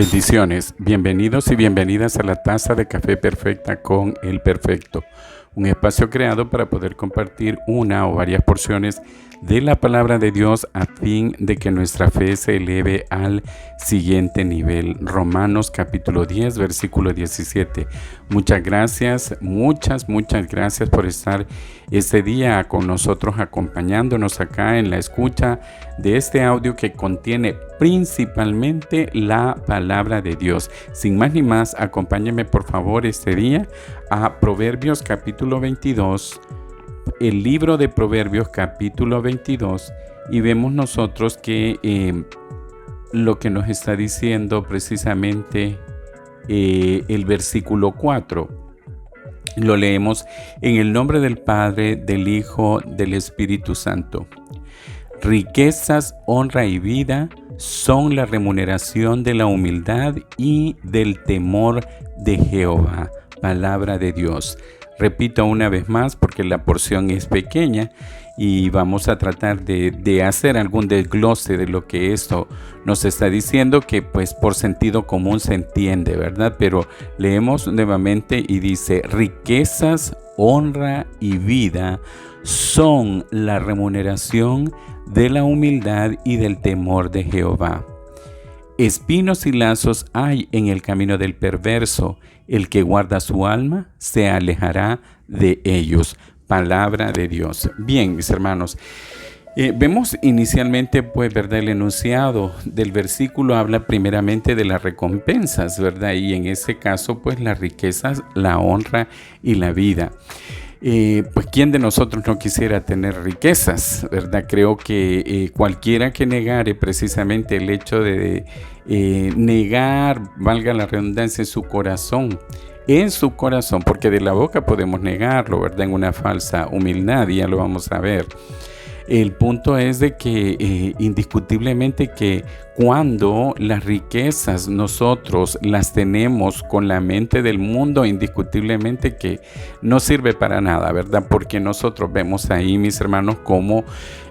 Bendiciones, bienvenidos y bienvenidas a la taza de café perfecta con el perfecto, un espacio creado para poder compartir una o varias porciones de la palabra de Dios a fin de que nuestra fe se eleve al siguiente nivel. Romanos capítulo 10, versículo 17. Muchas gracias por estar este día con nosotros, acompañándonos acá en la escucha de este audio que contiene principalmente la palabra de Dios. Sin más ni más, acompáñenme por favor este día a Proverbios capítulo 22, el libro de Proverbios capítulo 22, y vemos nosotros que lo que nos está diciendo precisamente el versículo 4. Lo leemos en el nombre del Padre, del Hijo, del Espíritu Santo. Riquezas, honra y vida son la remuneración de la humildad y del temor de Jehová. Palabra de Dios. Repito una vez más porque la porción es pequeña y vamos a tratar de hacer algún desglose de lo que esto nos está diciendo, que pues por sentido común se entiende, ¿verdad? Pero leemos nuevamente y dice: riquezas, honra y vida son la remuneración de la humildad y del temor de Jehová. Espinos y lazos hay en el camino del perverso. El que guarda su alma se alejará de ellos. Palabra de Dios. Bien, mis hermanos, vemos inicialmente, pues, ¿verdad? El enunciado del versículo habla primeramente de las recompensas, ¿verdad? Y en ese caso, pues, las riquezas, la honra y la vida. Pues quién de nosotros no quisiera tener riquezas, ¿verdad? Creo que cualquiera que negare precisamente el hecho de negar, valga la redundancia, en su corazón, porque de la boca podemos negarlo, ¿verdad? En una falsa humildad, y ya lo vamos a ver. El punto es de que indiscutiblemente que cuando las riquezas nosotros las tenemos con la mente del mundo, indiscutiblemente que no sirve para nada, ¿verdad? Porque nosotros vemos ahí, mis hermanos, como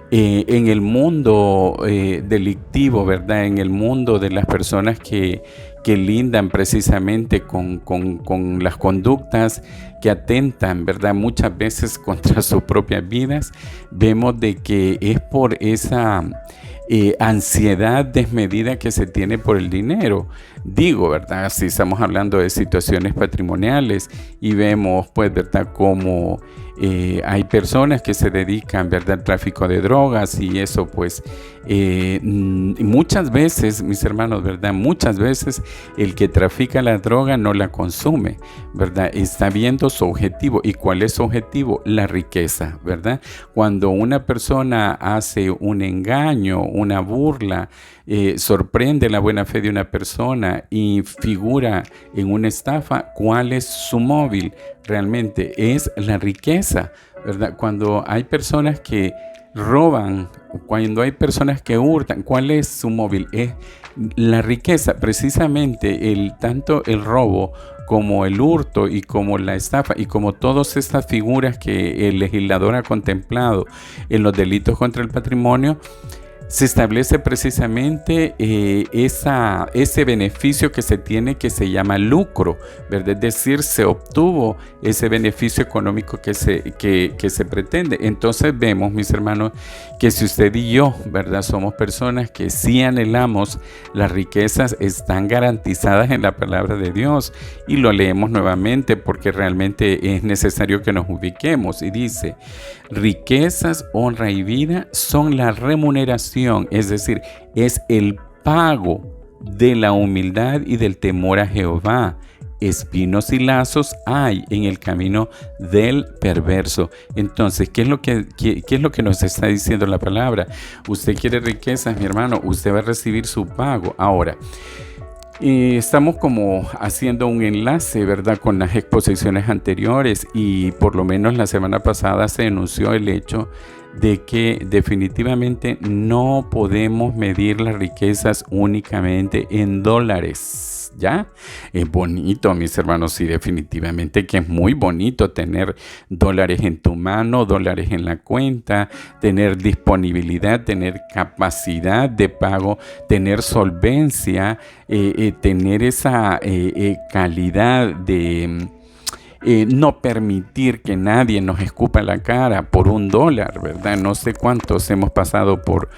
en el mundo delictivo, ¿verdad? En el mundo de las personas que lindan precisamente con las conductas que atentan, ¿verdad? Muchas veces contra sus propias vidas, vemos de que es por esa ansiedad desmedida que se tiene por el dinero. Digo, ¿verdad? Si estamos hablando de situaciones patrimoniales y vemos, pues, ¿verdad? Como hay personas que se dedican, ¿verdad?, al tráfico de drogas, y eso, pues, muchas veces, mis hermanos, ¿verdad? Muchas veces el que trafica la droga no la consume, ¿verdad? Está viendo su objetivo. ¿Y cuál es su objetivo? La riqueza, ¿verdad? Cuando una persona hace un engaño, una burla, sorprende la buena fe de una persona y figura en una estafa, ¿cuál es su móvil? Realmente es la riqueza, ¿verdad? Cuando hay personas que roban, cuando hay personas que hurtan, ¿cuál es su móvil? Es la riqueza. Precisamente tanto el robo como el hurto y como la estafa y como todas estas figuras que el legislador ha contemplado en los delitos contra el patrimonio, se establece precisamente ese beneficio que se tiene, que se llama lucro, ¿verdad? Es decir, se obtuvo ese beneficio económico que se pretende. Entonces vemos, mis hermanos, que si usted y yo, ¿verdad?, somos personas que sí anhelamos las riquezas, están garantizadas en la palabra de Dios, y lo leemos nuevamente porque realmente es necesario que nos ubiquemos. Y dice: riquezas, honra y vida son la remuneración, es decir, es el pago de la humildad y del temor a Jehová. Espinos y lazos hay en el camino del perverso. Entonces, ¿qué es lo que nos está diciendo la palabra? Usted quiere riquezas, mi hermano, usted va a recibir su pago. Ahora, estamos como haciendo un enlace, ¿verdad?, con las exposiciones anteriores, y por lo menos la semana pasada se denunció el hecho de que definitivamente no podemos medir las riquezas únicamente en dólares. dólares, ¿ya? Es bonito, mis hermanos, sí, definitivamente que es muy bonito tener dólares en tu mano, dólares en la cuenta, tener disponibilidad, tener capacidad de pago, tener solvencia, tener esa calidad de no permitir que nadie nos escupa la cara por $1, ¿verdad? No sé cuántos hemos pasado por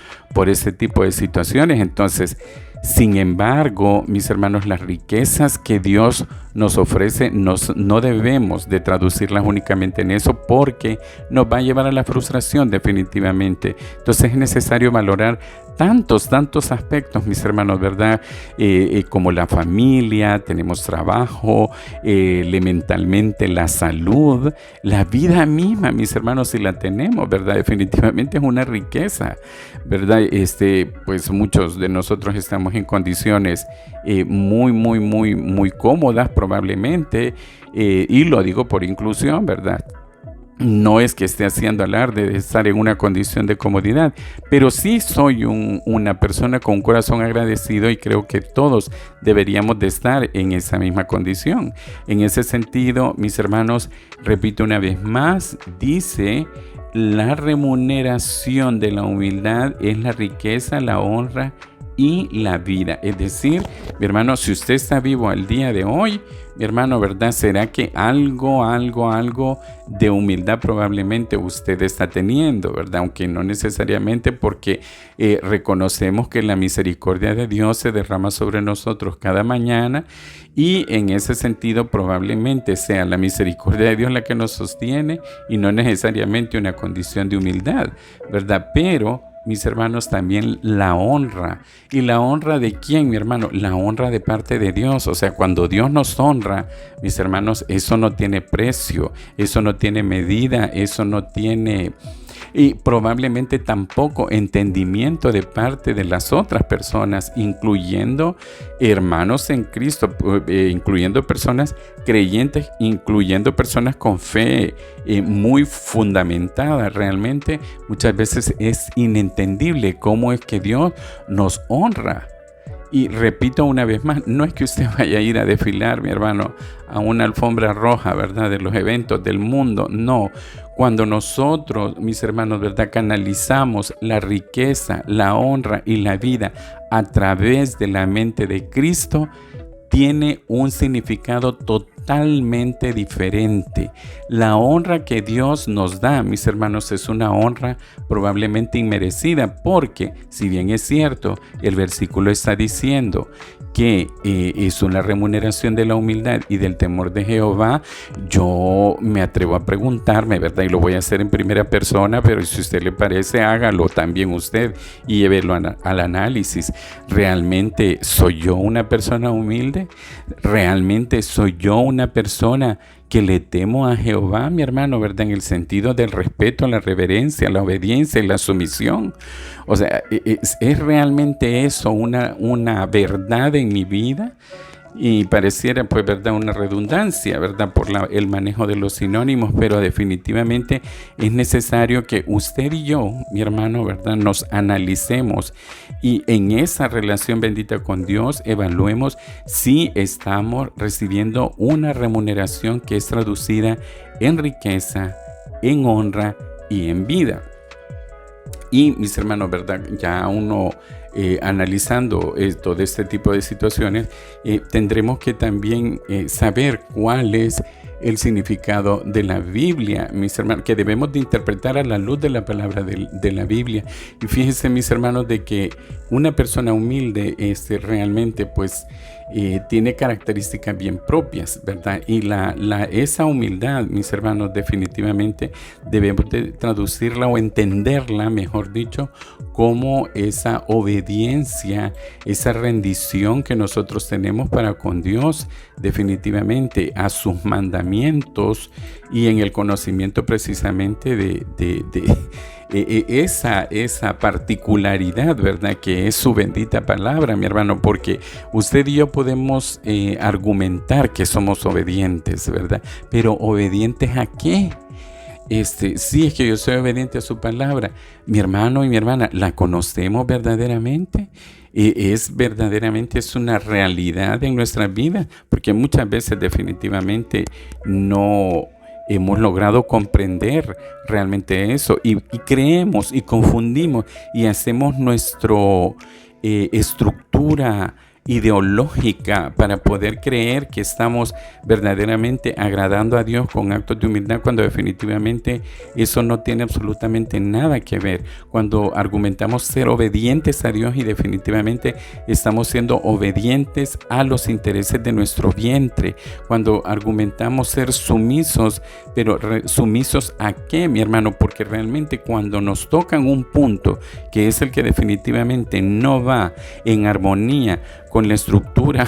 ese tipo de situaciones. Entonces, sin embargo, mis hermanos, las riquezas que Dios nos ofrece no debemos de traducirlas únicamente en eso, porque nos va a llevar a la frustración definitivamente. Entonces es necesario valorar tantos aspectos, mis hermanos, ¿verdad? Como la familia, tenemos trabajo, elementalmente la salud, la vida misma, mis hermanos, si la tenemos, ¿verdad? Definitivamente es una riqueza, ¿verdad? Pues muchos de nosotros estamos en condiciones muy cómodas probablemente, y lo digo por inclusión, ¿verdad? No es que esté haciendo alarde de estar en una condición de comodidad, pero sí soy una persona con un corazón agradecido, y creo que todos deberíamos de estar en esa misma condición. En ese sentido, mis hermanos, repito una vez más, dice: la remuneración de la humildad es la riqueza, la honra y la vida. Es decir, mi hermano, si usted está vivo al día de hoy, mi hermano, ¿verdad? ¿Será que algo de humildad probablemente usted está teniendo, ¿verdad? Aunque no necesariamente, porque reconocemos que la misericordia de Dios se derrama sobre nosotros cada mañana, y en ese sentido probablemente sea la misericordia de Dios la que nos sostiene y no necesariamente una condición de humildad, ¿verdad? Pero mis hermanos, también la honra. ¿Y la honra de quién, mi hermano? La honra de parte de Dios. O sea, cuando Dios nos honra, mis hermanos, eso no tiene precio, eso no tiene medida, eso no tiene... Y probablemente tampoco entendimiento de parte de las otras personas, incluyendo hermanos en Cristo, incluyendo personas creyentes, incluyendo personas con fe muy fundamentada. Realmente muchas veces es inentendible cómo es que Dios nos honra. Y repito una vez más, no es que usted vaya a ir a desfilar, mi hermano, a una alfombra roja, ¿verdad?, de los eventos del mundo. No, cuando nosotros, mis hermanos, ¿verdad?, canalizamos la riqueza, la honra y la vida a través de la mente de Cristo, tiene un significado totalmente diferente. La honra que Dios nos da, mis hermanos, es una honra probablemente inmerecida, porque si bien es cierto, el versículo está diciendo que es una remuneración de la humildad y del temor de Jehová, yo me atrevo a preguntarme, ¿verdad? Y lo voy a hacer en primera persona, pero si a usted le parece, hágalo también usted y llévelo al análisis. ¿Realmente soy yo una persona humilde? ¿Realmente soy yo una persona que le temo a Jehová, mi hermano, ¿verdad? En el sentido del respeto, la reverencia, la obediencia y la sumisión. O sea, ¿es realmente eso una verdad en mi vida? Y pareciera, pues, verdad, una redundancia, verdad, por el manejo de los sinónimos, pero definitivamente es necesario que usted y yo, mi hermano, verdad, nos analicemos, y en esa relación bendita con Dios evaluemos si estamos recibiendo una remuneración que es traducida en riqueza, en honra y en vida. Y mis hermanos, ¿verdad? Ya uno analizando todo este tipo de situaciones, tendremos que también saber cuál es el significado de la Biblia, mis hermanos, que debemos de interpretar a la luz de la palabra de la Biblia. Y fíjense, mis hermanos, de que una persona humilde realmente, pues, tiene características bien propias, ¿verdad? Y esa humildad, mis hermanos, definitivamente debemos de traducirla o entenderla, mejor dicho, como esa obediencia, esa rendición que nosotros tenemos para con Dios, definitivamente, a sus mandamientos, y en el conocimiento precisamente de esa particularidad, ¿verdad?, que es su bendita palabra, mi hermano, porque usted y yo podemos argumentar que somos obedientes, ¿verdad? Pero ¿obedientes a qué? Sí, es que yo soy obediente a su palabra. Mi hermano y mi hermana, ¿la conocemos verdaderamente? es verdaderamente, es una realidad en nuestra vida, porque muchas veces definitivamente no hemos logrado comprender realmente eso y creemos y confundimos y hacemos nuestra estructura ideológica para poder creer que estamos verdaderamente agradando a Dios con actos de humildad, cuando definitivamente eso no tiene absolutamente nada que ver. Cuando argumentamos ser obedientes a Dios y definitivamente estamos siendo obedientes a los intereses de nuestro vientre. Cuando argumentamos ser sumisos, pero sumisos ¿a qué, mi hermano? Porque realmente cuando nos tocan un punto que es el que definitivamente no va en armonía con la estructura,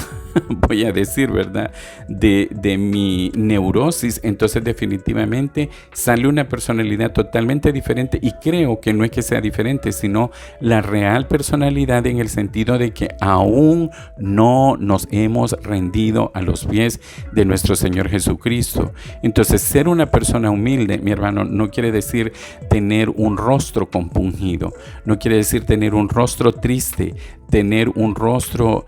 voy a decir, ¿verdad?, de mi neurosis, entonces definitivamente sale una personalidad totalmente diferente, y creo que no es que sea diferente, sino la real personalidad, en el sentido de que aún no nos hemos rendido a los pies de nuestro Señor Jesucristo. Entonces, ser una persona humilde, mi hermano, no quiere decir tener un rostro compungido, no quiere decir tener un rostro triste, tener un rostro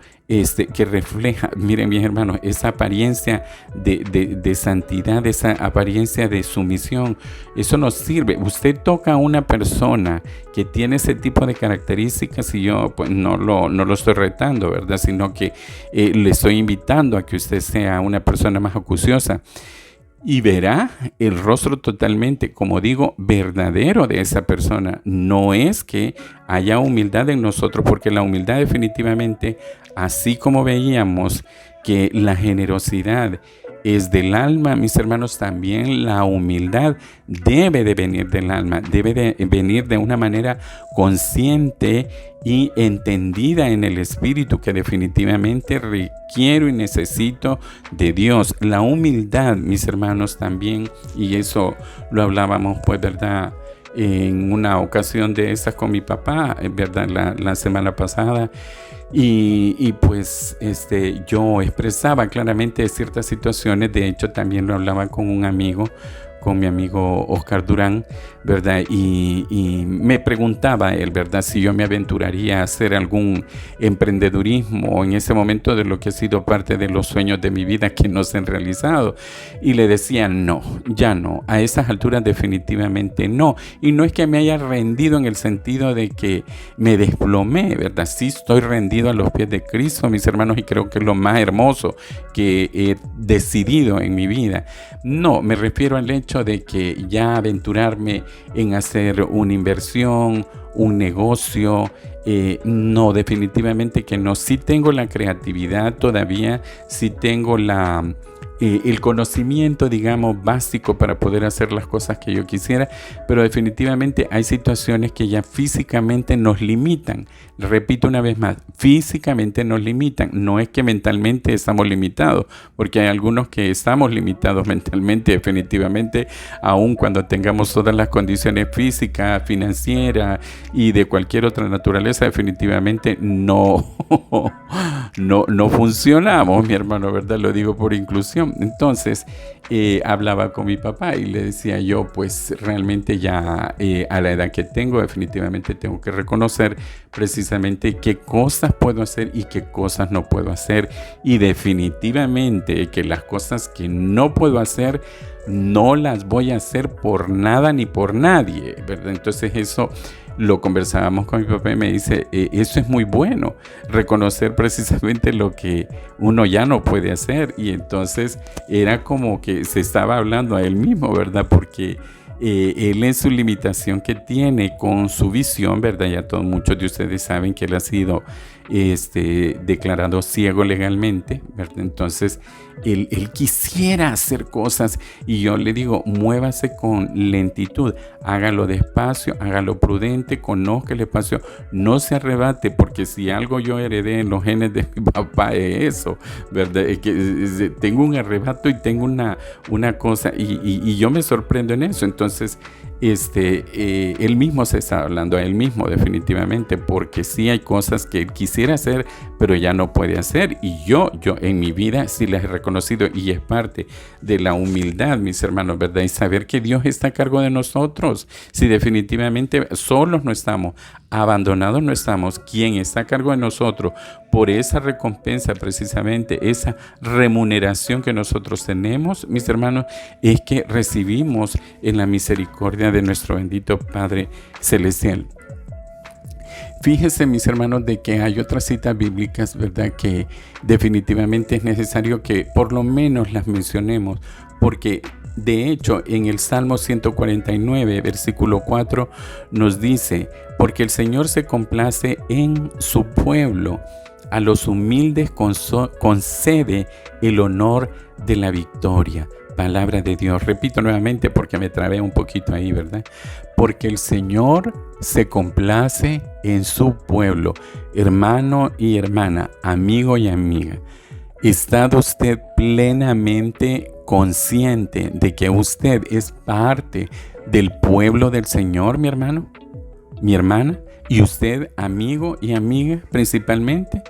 que refleja, miren mis hermanos, esa apariencia de santidad, esa apariencia de sumisión. Eso nos sirve. Usted toca a una persona que tiene ese tipo de características, y yo pues no lo estoy retando, ¿verdad?, sino que le estoy invitando a que usted sea una persona más acuciosa, y verá el rostro totalmente, como digo, verdadero de esa persona. No es que haya humildad en nosotros, porque la humildad definitivamente, así como veíamos que la generosidad es del alma, mis hermanos, también la humildad debe de venir del alma, debe de venir de una manera consciente y entendida en el espíritu, que definitivamente requiero y necesito de Dios. La humildad, mis hermanos, también, y eso lo hablábamos, pues, ¿verdad?, en una ocasión de esas con mi papá, ¿verdad?, la semana pasada. Y pues yo expresaba claramente ciertas situaciones. De hecho, también lo hablaba con un amigo, con mi amigo Oscar Durán, ¿verdad? Y me preguntaba él, ¿verdad?, si yo me aventuraría a hacer algún emprendedurismo en ese momento, de lo que ha sido parte de los sueños de mi vida que no se han realizado. Y le decía, no, ya no, a esas alturas definitivamente no. Y no es que me haya rendido en el sentido de que me desplomé, ¿verdad? Sí estoy rendido a los pies de Cristo, mis hermanos, y creo que es lo más hermoso que he decidido en mi vida. No, me refiero al hecho de que ya aventurarme en hacer una inversión, un negocio, no, definitivamente que no. Sí tengo la creatividad todavía, sí tengo el conocimiento, digamos, básico para poder hacer las cosas que yo quisiera, pero definitivamente hay situaciones que ya físicamente nos limitan. Repito una vez más, físicamente nos limitan. No es que mentalmente estamos limitados, porque hay algunos que estamos limitados mentalmente, definitivamente, aun cuando tengamos todas las condiciones físicas, financieras y de cualquier otra naturaleza, definitivamente no funcionamos, mi hermano, ¿verdad? Lo digo por inclusión. Entonces, hablaba con mi papá y le decía yo, pues realmente ya a la edad que tengo, definitivamente tengo que reconocer precisamente qué cosas puedo hacer y qué cosas no puedo hacer. Y definitivamente que las cosas que no puedo hacer, no las voy a hacer por nada ni por nadie, ¿verdad? Entonces eso lo conversábamos con mi papá y me dice, eso es muy bueno, reconocer precisamente lo que uno ya no puede hacer. Y entonces era como que se estaba hablando a él mismo, ¿verdad? Porque él, en su limitación que tiene con su visión, ¿verdad? Ya muchos de ustedes saben que él ha sido declarado ciego legalmente, ¿verdad? Entonces él quisiera hacer cosas, y yo le digo, muévase con lentitud, hágalo despacio, hágalo prudente, conozca el espacio, no se arrebate, porque si algo yo heredé en los genes de mi papá es eso, ¿verdad? Es que tengo un arrebato y tengo una cosa, y yo me sorprendo en eso. Entonces él mismo se está hablando a él mismo, definitivamente, porque sí hay cosas que él quisiera hacer, pero ya no puede hacer. Y yo en mi vida sí las he reconocido, y es parte de la humildad, mis hermanos, ¿verdad? Y saber que Dios está a cargo de nosotros. Si definitivamente solos no estamos, abandonados no estamos. Quien está a cargo de nosotros por esa recompensa, precisamente esa remuneración que nosotros tenemos, mis hermanos, es que recibimos en la misericordia de nuestro bendito Padre Celestial. Fíjese, mis hermanos, de que hay otras citas bíblicas, ¿verdad?, que definitivamente es necesario que por lo menos las mencionemos, porque de hecho en el Salmo 149, versículo 4, nos dice: porque el Señor se complace en su pueblo, a los humildes concede el honor de la victoria. Palabra de Dios. Repito nuevamente porque me trabé un poquito ahí, ¿verdad? Porque el Señor se complace en su pueblo. Hermano y hermana, amigo y amiga, ¿está usted plenamente consciente de que usted es parte del pueblo del Señor, mi hermano, mi hermana? ¿Y usted, amigo y amiga, principalmente?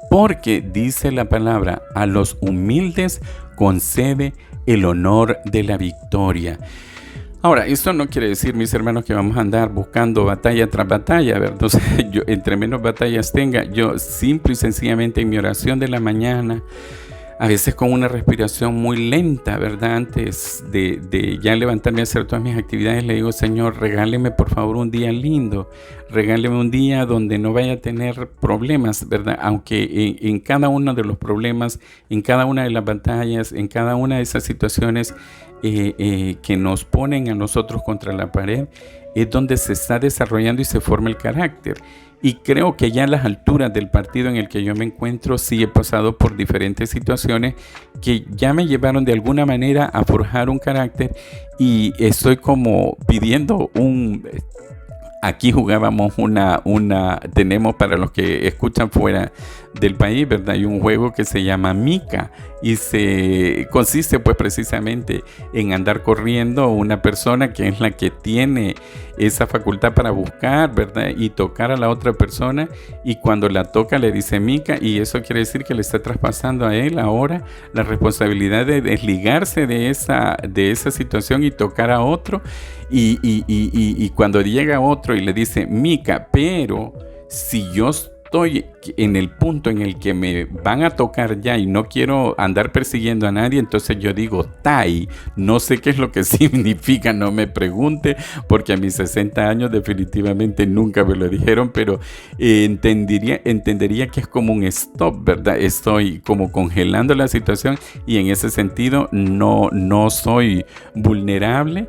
Porque dice la palabra: a los humildes concede el honor de la victoria. Ahora, esto no quiere decir, mis hermanos, que vamos a andar buscando batalla tras batalla, ¿verdad? Entonces, yo, entre menos batallas tenga, yo simple y sencillamente en mi oración de la mañana, a veces con una respiración muy lenta, ¿verdad? Antes de ya levantarme a hacer todas mis actividades, le digo: Señor, regáleme por favor un día lindo, regáleme un día donde no vaya a tener problemas, ¿verdad? Aunque en cada uno de los problemas, en cada una de las batallas, en cada una de esas situaciones que nos ponen a nosotros contra la pared, es donde se está desarrollando y se forma el carácter. Y creo que ya a las alturas del partido en el que yo me encuentro, sí he pasado por diferentes situaciones que ya me llevaron de alguna manera a forjar un carácter, y estoy como pidiendo aquí jugábamos tenemos, para los que escuchan fuera del país, ¿verdad?, hay un juego que se llama Mica, y consiste pues precisamente en andar corriendo una persona que es la que tiene esa facultad para buscar, ¿verdad?, y tocar a la otra persona, y cuando la toca le dice Mica, y eso quiere decir que le está traspasando a él ahora la responsabilidad de desligarse de esa situación y tocar a otro, y cuando llega otro y le dice Mica, pero si yo estoy en el punto en el que me van a tocar ya y no quiero andar persiguiendo a nadie, entonces yo digo Tai. No sé qué es lo que significa, no me pregunte, porque a mis 60 años definitivamente nunca me lo dijeron, pero entendería que es como un stop, ¿verdad? Estoy como congelando la situación, y en ese sentido no soy vulnerable,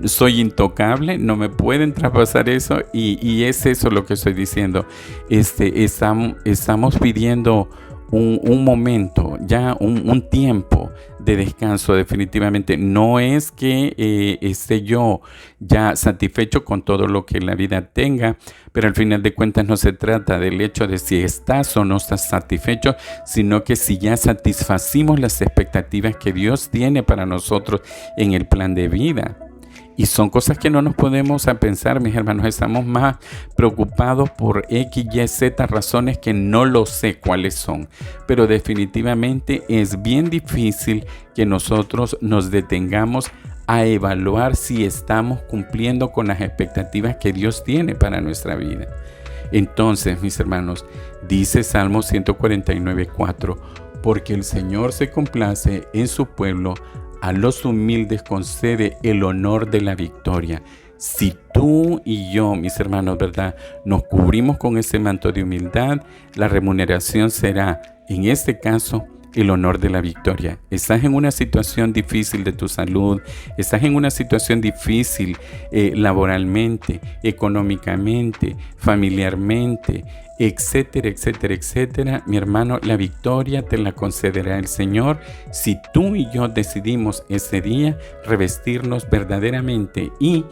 soy intocable, no me pueden traspasar eso, y es eso lo que estoy diciendo. Estamos pidiendo un momento, ya un tiempo de descanso. Definitivamente no es que esté yo ya satisfecho con todo lo que la vida tenga, pero al final de cuentas no se trata del hecho de si estás o no estás satisfecho, sino que si ya satisfacimos las expectativas que Dios tiene para nosotros en el plan de vida. Y son cosas que no nos podemos a pensar, mis hermanos. Estamos más preocupados por X, Y, Z razones que no lo sé cuáles son. Pero definitivamente es bien difícil que nosotros nos detengamos a evaluar si estamos cumpliendo con las expectativas que Dios tiene para nuestra vida. Entonces, mis hermanos, dice Salmo 149:4, porque el Señor se complace en su pueblo, a los humildes concede el honor de la victoria. Si tú y yo, mis hermanos, ¿verdad?, nos cubrimos con ese manto de humildad, la remuneración será, en este caso, el honor de la victoria. Estás en una situación difícil de tu salud, estás en una situación difícil laboralmente, económicamente, familiarmente, etcétera, etcétera, etcétera. Mi hermano, la victoria te la concederá el Señor si tú y yo decidimos ese día revestirnos verdaderamente y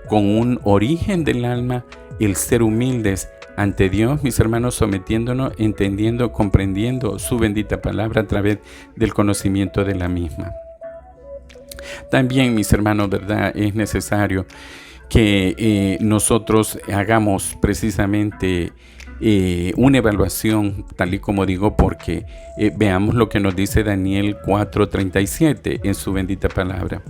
con un origen del alma, el ser humildes ante Dios, mis hermanos, sometiéndonos, entendiendo, comprendiendo su bendita palabra a través del conocimiento de la misma. También, mis hermanos, ¿verdad?, es necesario que nosotros hagamos precisamente una evaluación, tal y como digo, porque veamos lo que nos dice Daniel 4:37 en su bendita palabra.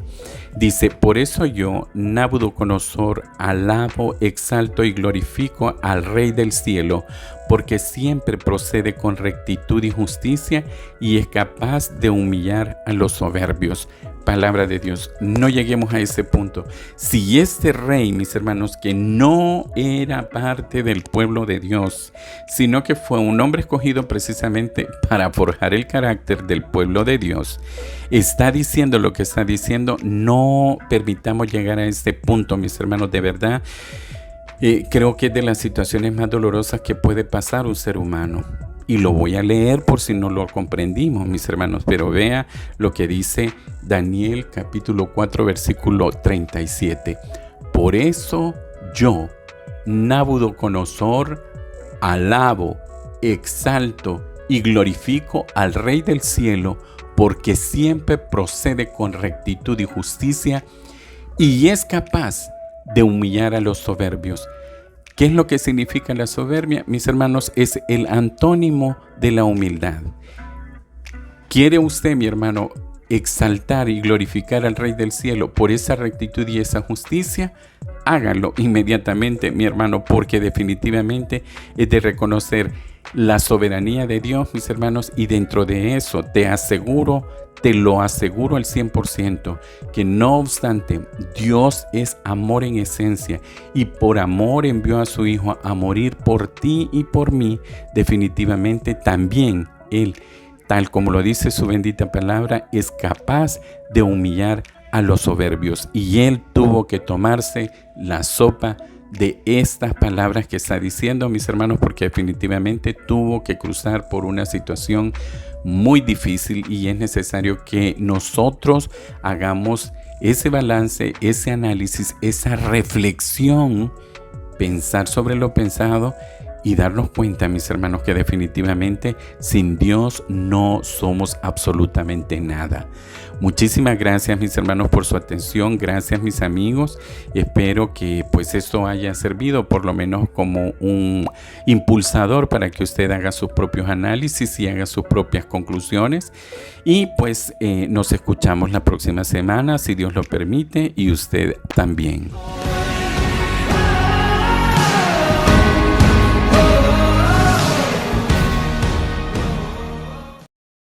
Dice: por eso yo, Nabucodonosor, alabo, exalto y glorifico al Rey del cielo, porque siempre procede con rectitud y justicia y es capaz de humillar a los soberbios. Palabra de Dios, no lleguemos a ese punto. Si este rey, mis hermanos, que no era parte del pueblo de Dios, sino que fue un hombre escogido precisamente para forjar el carácter del pueblo de Dios, está diciendo lo que está diciendo, no permitamos llegar a este punto, mis hermanos, de verdad. Creo que es de las situaciones más dolorosas que puede pasar un ser humano. Y lo voy a leer por si no lo comprendimos, mis hermanos. Pero vea lo que dice Daniel capítulo 4, versículo 37. Por eso yo, Nabucodonosor, alabo, exalto y glorifico al Rey del cielo, porque siempre procede con rectitud y justicia y es capaz de humillar a los soberbios. ¿Qué es lo que significa la soberbia? Mis hermanos, es el antónimo de la humildad. ¿Quiere usted, mi hermano, exaltar y glorificar al Rey del cielo por esa rectitud y esa justicia? Hágalo inmediatamente, mi hermano, porque definitivamente es de reconocer la soberanía de Dios, mis hermanos, y dentro de eso te lo aseguro al 100%, que no obstante, Dios es amor en esencia y por amor envió a su Hijo a morir por ti y por mí. Definitivamente también Él, tal como lo dice su bendita palabra, es capaz de humillar a los soberbios. Y Él tuvo que tomarse la sopa de estas palabras que está diciendo, mis hermanos, porque definitivamente tuvo que cruzar por una situación muy difícil y es necesario que nosotros hagamos ese balance, ese análisis, esa reflexión, pensar sobre lo pensado y darnos cuenta, mis hermanos, que definitivamente sin Dios no somos absolutamente nada. Muchísimas gracias, mis hermanos, por su atención. Gracias, mis amigos. Espero que pues esto haya servido por lo menos como un impulsador para que usted haga sus propios análisis y haga sus propias conclusiones. Y pues nos escuchamos la próxima semana, si Dios lo permite, y usted también.